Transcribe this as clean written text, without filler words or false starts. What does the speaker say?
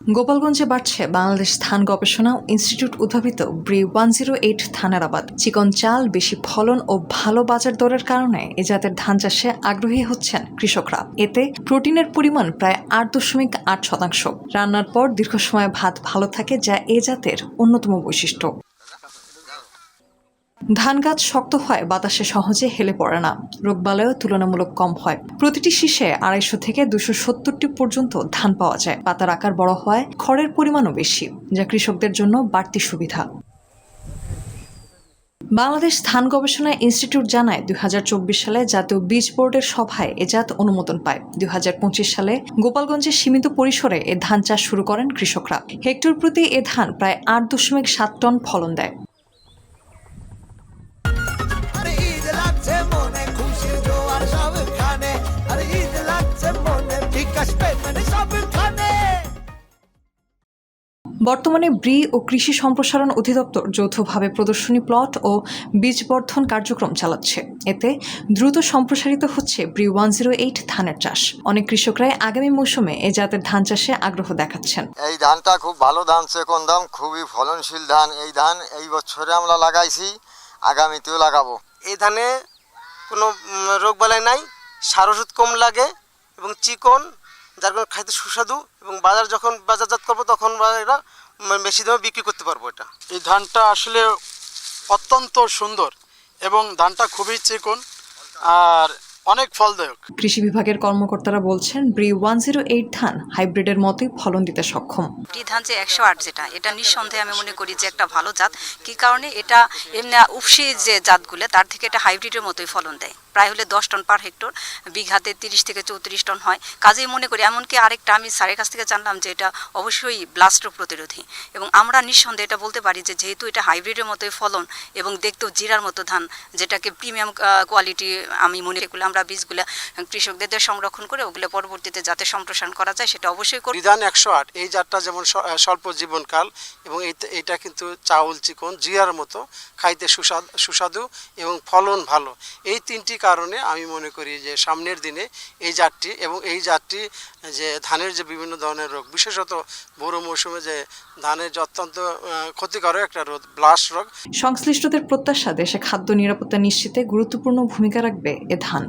গোপালগঞ্জে বাড়ছে বাংলাদেশ ধান গবেষণা ইনস্টিটিউট উদ্ভাবিত ব্রি 108 ধানের আবাদ। চিকন চাল, বেশি ফলন ও ভালো বাজার দরের কারণে এ জাতের ধান চাষে আগ্রহী হচ্ছেন কৃষকরা। এতে প্রোটিনের পরিমাণ প্রায় 8.8%। রান্নার পর দীর্ঘ সময় ভাত ভালো থাকে, যা এ জাতের অন্যতম বৈশিষ্ট্য। ধান গাছ শক্ত হয়, বাতাসে সহজে হেলে পড়ে না, রোগবালাইও তুলনামূলক কম হয়। প্রতিটি শীষে 250 থেকে 270টি পর্যন্ত ধান পাওয়া যায়। পাতার আকার বড় হয়, খড়ের পরিমাণও বেশি, যা কৃষকদের জন্য বাড়তি সুবিধা। বাংলাদেশ ধান গবেষণা ইনস্টিটিউট জানায় 2024 সালে জাতীয় বীজ বোর্ডের সভায় এ জাত অনুমোদন পায়। 2025 সালে গোপালগঞ্জে সীমিত পরিসরে এ ধান চাষ শুরু করেন কৃষকরা। হেক্টর প্রতি এ ধান প্রায় 8.7 টন ফলন দেয়। বর্তমানে ব্রি ও কৃষি সম্প্রসারণ অধিদপ্তর যৌথভাবে প্রদর্শনী প্লট ও বীজ বর্ধন কার্যক্রম চালাচ্ছে। এতে দ্রুত সম্প্রসারিত হচ্ছে ব্রি 108 ধানের চাষ। অনেক কৃষকরাই আগামী মৌসুমে এ জাতের ধান চাষে আগ্রহ দেখাচ্ছেন। এই ধানটা খুব ভালো ধান, সেকন দাম, খুবই ফলনশীল ধান। এই ধান এই বছরে আমরা লাগাইছি, আগামীতেও লাগাবো। এই ধানে কোনো রোগবালাই নাই, সার ওষুধ কম লাগে এবং চিকন, যার কারণে খাইতে সুস্বাদু, এবং যখন বাজারজাত করবো তখন এরা বেশি দামে বিক্রি করতে পারবো। এটা এই ধানটা আসলে অত্যন্ত সুন্দর এবং ধানটা খুবই চিকন আর অনেক ফলদায়ক। কৃষি বিভাগের কর্মকর্তারা বলছেন ব্রি 108 ধান হাইব্রিডের মতোই ফলন দিতে সক্ষম। ব্রি ধান যে 108 যেটা, এটা নিঃসন্দেহে আমি মনে করি যে একটা ভালো জাত। কি কারণে? এটা এমনি উপসি যে জাতগুলো তার থেকে এটা হাইব্রিডের মতোই ফলন দেয়। প্রায় হলে 10 টন পার হেক্টর, বিঘাতে 30 থেকে 34 টন হয়। কাজেই মনে করি, এমনকি আরেকটা আমি স্যারের কাছ থেকে জানলাম যে এটা অবশ্যই ব্লাস্ট রোগ প্রতিরোধী, এবং আমরা নিঃসন্দেহে এটা বলতে পারি যে যেহেতু এটা হাইব্রিডের মতোই ফলন এবং দেখতেও জিরার মতো ধান, যেটাকে প্রিমিয়াম কোয়ালিটি আমি মনে করি, আমরা বীজগুলো কৃষকদের সংরক্ষণ করে ওগুলো পরবর্তীতে যাতে সম্প্রসারণ করা যায় সেটা অবশ্যই করি। ধান 108 এই জাতটা যেমন স্বল্প জীবনকাল এবং এটা কিন্তু চাউল চিকন, জিরার মতো, খাইতে সুস্বাদু এবং ফলন ভালো। এই তিনটি কারণে আমি মনে করি যে সামনের দিনে এই জাতটি এবং এই জাতটি যে ধানের যে বিভিন্ন ধরনের রোগ, বিশেষত বড় মৌসুমে যে ধানের যে অত্যন্ত ক্ষতিকারক একটা রোগ, ব্লাস্ট রোগ। সংশ্লিষ্টদের প্রত্যাশা, দেশে খাদ্য নিরাপত্তা নিশ্চিতে গুরুত্বপূর্ণ ভূমিকা রাখবে এ ধান।